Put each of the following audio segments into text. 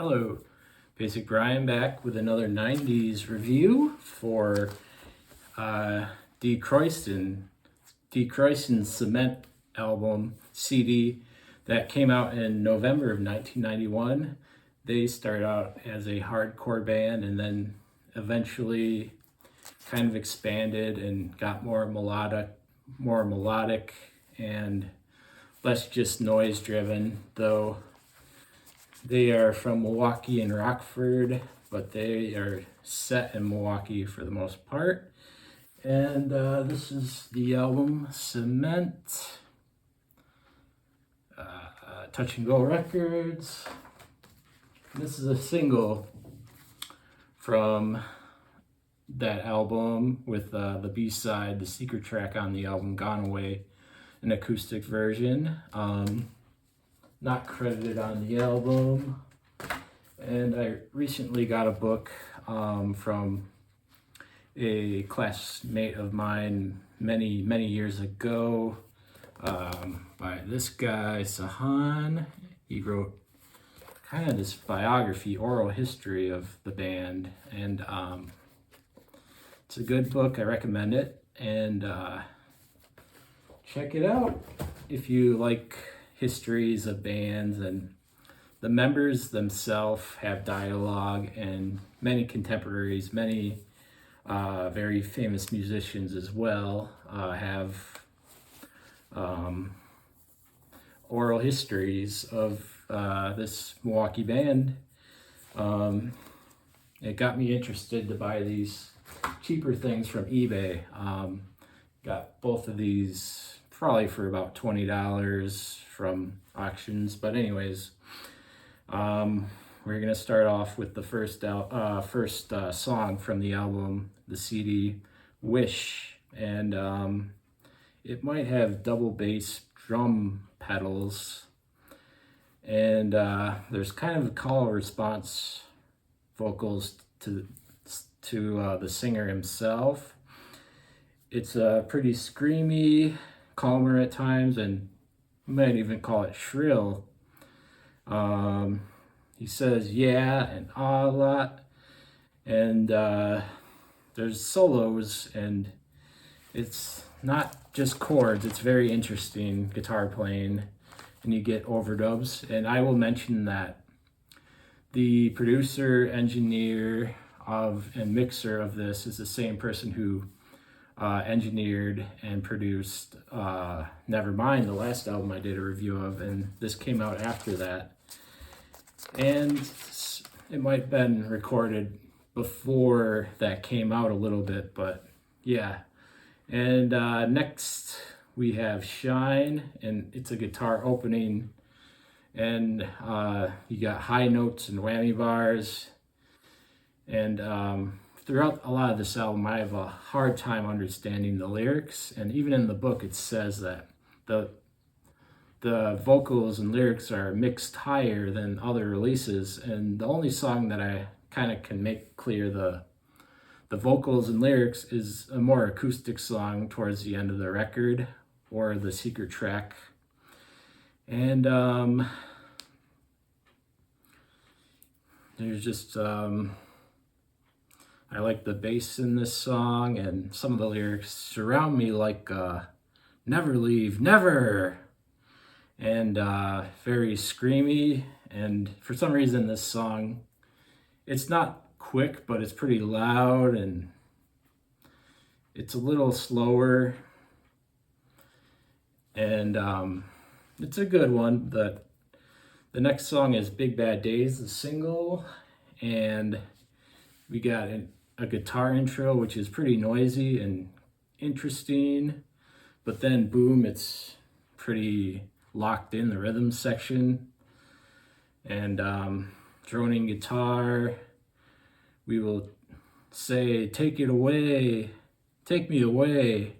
Hello, Basic Brian back with another 90s review for Kreuzen Cement album CD that came out in November of 1991. They started out as a hardcore band and then eventually kind of expanded and got more melodic and less just noise driven, though they are from Milwaukee and Rockford, but they are set in Milwaukee for the most part. And this is the album Cement, Touch and Go Records. This is a single from that album with the B-side, the secret track on the album, Gone Away, an acoustic version. Not credited on the album. And I recently got a book from a classmate of mine many years ago by this guy, Sahan. He wrote kind of this biography, oral history of the band, and it's a good book. I recommend it, and check it out if you like histories of bands. And the members themselves have dialogue, and many contemporaries, many very famous musicians as well have oral histories of this Milwaukee band. It got me interested to buy these cheaper things from eBay. Got both of these probably for about $20 from auctions. But anyways, we're gonna start off with the first song from the album, the CD, Wish. And it might have double bass drum pedals, and there's kind of a call response vocals to the singer himself. It's pretty screamy, calmer at times, and you might even call it shrill. He says yeah and ah a lot, and there's solos, and it's not just chords, it's very interesting guitar playing, and you get overdubs. And I will mention that the producer, engineer and mixer of this is the same person who engineered and produced Nevermind, the last album I did a review of, and this came out after that. And it might have been recorded before that came out a little bit, but yeah. And next we have Shine, and it's a guitar opening, and you got high notes and whammy bars. And throughout a lot of this album, I have a hard time understanding the lyrics, and even in the book it says that the vocals and lyrics are mixed higher than other releases. And the only song that I kind of can make clear the vocals and lyrics is a more acoustic song towards the end of the record, or the secret track. And there's just I like the bass in this song, and some of the lyrics surround me like never leave, never, and very screamy. And for some reason this song, it's not quick, but it's pretty loud, and it's a little slower, and it's a good one. The next song is Big Bad Days, the single, and we got a guitar intro which is pretty noisy and interesting, but then boom, it's pretty locked in, the rhythm section, and droning guitar. We will say, take it away, take me away,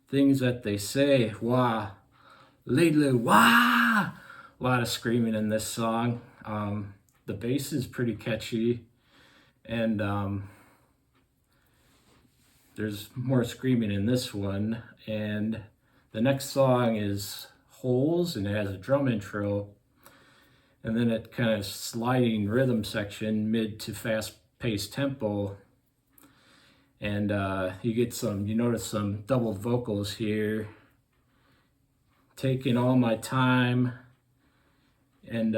things that they say, wah, lately, wah. A lot of screaming in this song. The bass is pretty catchy, and there's more screaming in this one. And the next song is Holes, and it has a drum intro. and then it kind of sliding rhythm section mid to fast paced tempo. And you notice some doubled vocals here, taking all my time. And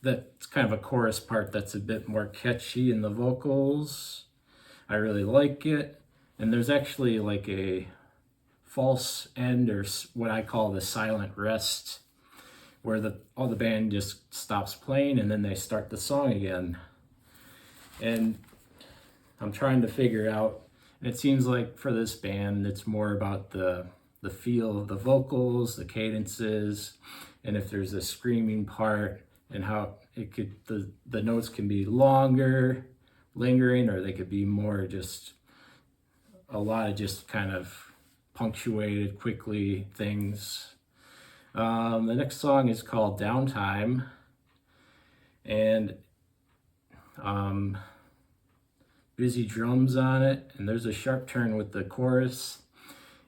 that's kind of a chorus part that's a bit more catchy in the vocals. I really like it. And there's actually like a false end, or what I call the silent rest, where all the band just stops playing and then they start the song again. And I'm trying to figure out, and it seems like for this band, it's more about the feel of the vocals, the cadences, and if there's a screaming part, and how the notes can be longer, lingering, or they could be more just a lot of just kind of punctuated quickly things. The next song is called Downtime, and busy drums on it, and there's a sharp turn with the chorus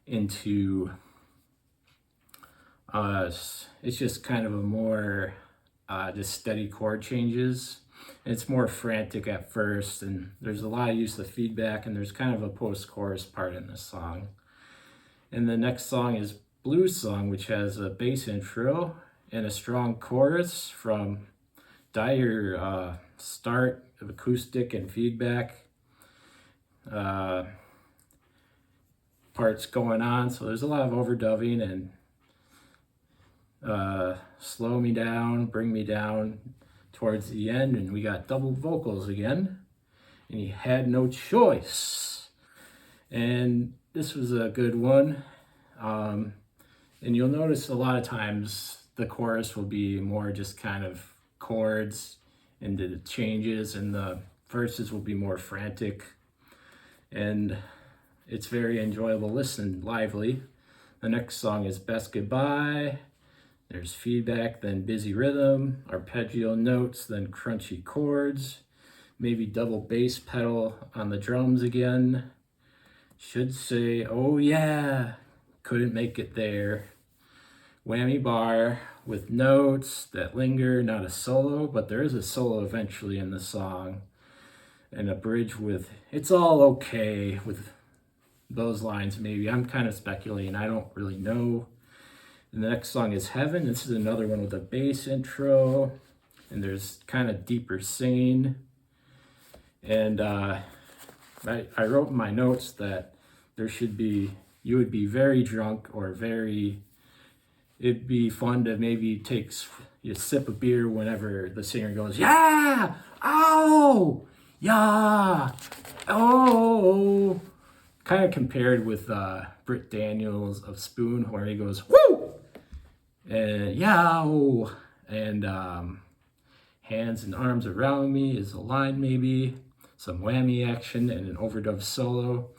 into it's just kind of a more just steady chord changes. And it's more frantic at first, and there's a lot of use of feedback, and there's kind of a post-chorus part in this song. And the next song is Blues Song, which has a bass intro and a strong chorus from dire start of acoustic and feedback parts going on. So there's a lot of overdubbing and slow me down, bring me down towards the end, and we got double vocals again, and he had no choice. And this was a good one. And you'll notice a lot of times the chorus will be more just kind of chords and the changes, and the verses will be more frantic. And it's very enjoyable listen, lively. The next song is Best Goodbye. There's feedback, then busy rhythm, arpeggio notes, then crunchy chords, maybe double bass pedal on the drums again. Should say, oh yeah, couldn't make it there. Whammy bar with notes that linger, not a solo, but there is a solo eventually in the song. And a bridge with, it's all okay, with those lines maybe. I'm kind of speculating, I don't really know. And the next song is Heaven. This is another one with a bass intro, and there's kind of deeper singing. And I wrote in my notes that you would be very drunk, or it'd be fun to maybe take a sip of beer whenever the singer goes, yeah, oh, yeah, oh. Kind of compared with Britt Daniels of Spoon, where he goes, woo, and yeah, oh, and hands and arms around me is a line maybe, some whammy action, and an overdub solo,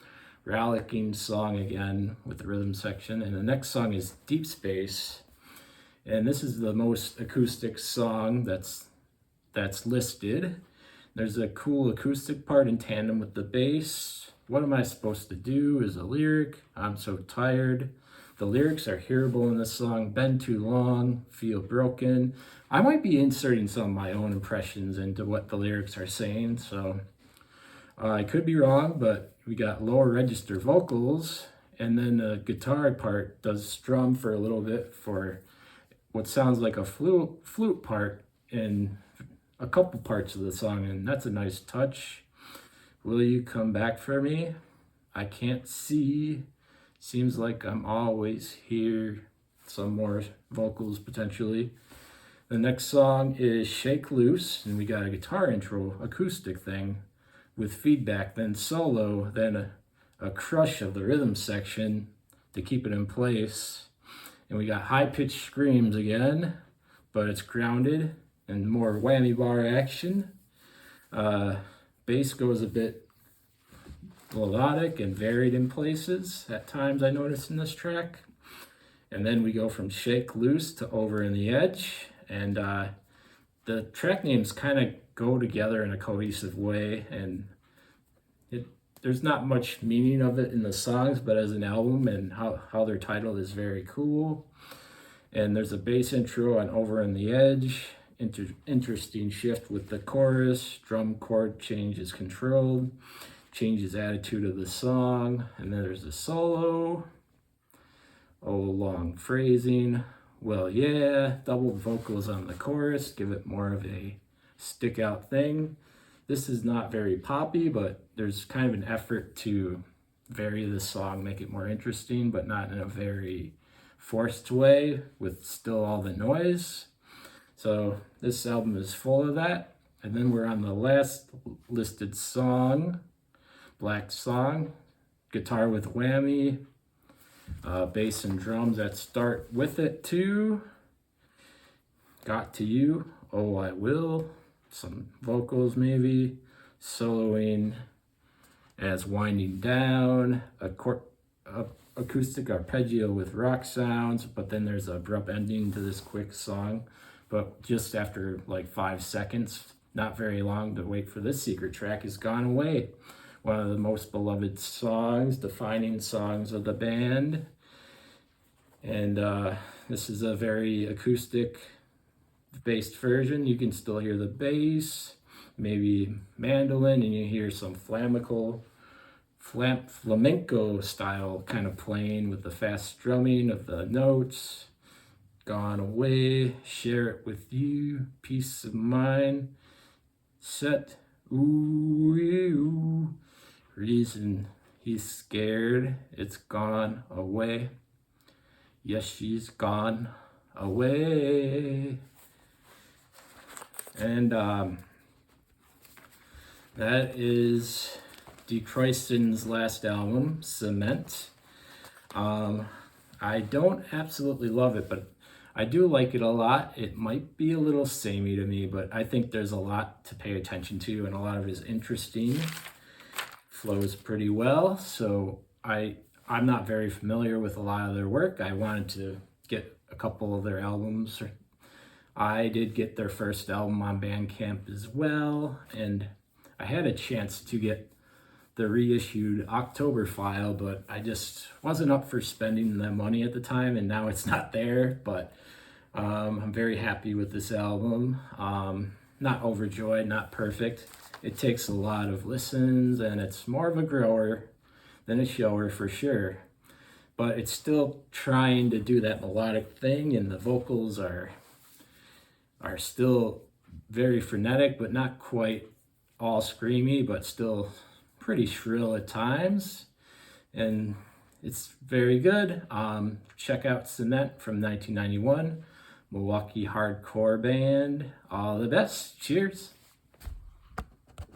rollicking song again with the rhythm section. And the next song is Deep Space, and this is the most acoustic song that's listed. There's a cool acoustic part in tandem with the bass. What am I supposed to do is a lyric. I'm so tired. The lyrics are hearable in this song. Been too long, feel broken. I might be inserting some of my own impressions into what the lyrics are saying, so I could be wrong, but we got lower register vocals, and then the guitar part does strum for a little bit for what sounds like a flute part in a couple parts of the song, and that's a nice touch. Will you come back for me? I can't see. Seems like I'm always here. Some more vocals potentially. The next song is Shake Loose, and we got a guitar intro, acoustic thing with feedback, then solo, then a crush of the rhythm section to keep it in place. And we got high-pitched screams again, but it's grounded and more whammy bar action. Bass goes a bit melodic and varied in places at times, I noticed in this track. And then we go from Shake Loose to Over in the Edge, and the track names kind of go together in a cohesive way, and there's not much meaning of it in the songs, but as an album and how they're titled is very cool. And there's a bass intro on Over in the Edge, interesting shift with the chorus. Drum chord change is controlled, changes attitude of the song, and then there's a solo. Oh, long phrasing. Well, yeah, doubled vocals on the chorus, give it more of a stick out thing. This is not very poppy, but there's kind of an effort to vary the song, make it more interesting, but not in a very forced way with still all the noise. So this album is full of that. And then we're on the last listed song, Black Song, guitar with whammy, bass and drums that start with it too. Got to You, Oh I Will, some vocals maybe, soloing as Winding Down, acoustic arpeggio with rock sounds, but then there's an abrupt ending to this quick song. But just after like 5 seconds, not very long to wait for this secret track, is Gone Away. One of the most beloved songs, defining songs of the band. And this is a very acoustic based version. You can still hear the bass, maybe mandolin, and you hear some flamenco style kind of playing with the fast strumming of the notes. Gone Away, Share It With You, Peace of Mind, Set, ooh, ooh, Reason He's Scared, It's Gone Away. Yes, she's gone away. And that is Kreuzen's last album, Cement. I don't absolutely love it, but I do like it a lot. It might be a little samey to me, but I think there's a lot to pay attention to, and a lot of it is interesting. Flows pretty well, so I'm not very familiar with a lot of their work. I wanted to get a couple of their albums. I did get their first album on Bandcamp as well, and I had a chance to get the reissued October file, but I just wasn't up for spending the money at the time, and now it's not there. But I'm very happy with this album. Not overjoyed, not perfect. It takes a lot of listens, and it's more of a grower than a shower for sure. But it's still trying to do that melodic thing, and the vocals are still very frenetic, but not quite all screamy, but still pretty shrill at times. And it's very good. Check out Cement from 1991, Milwaukee hardcore band. All the best. Cheers.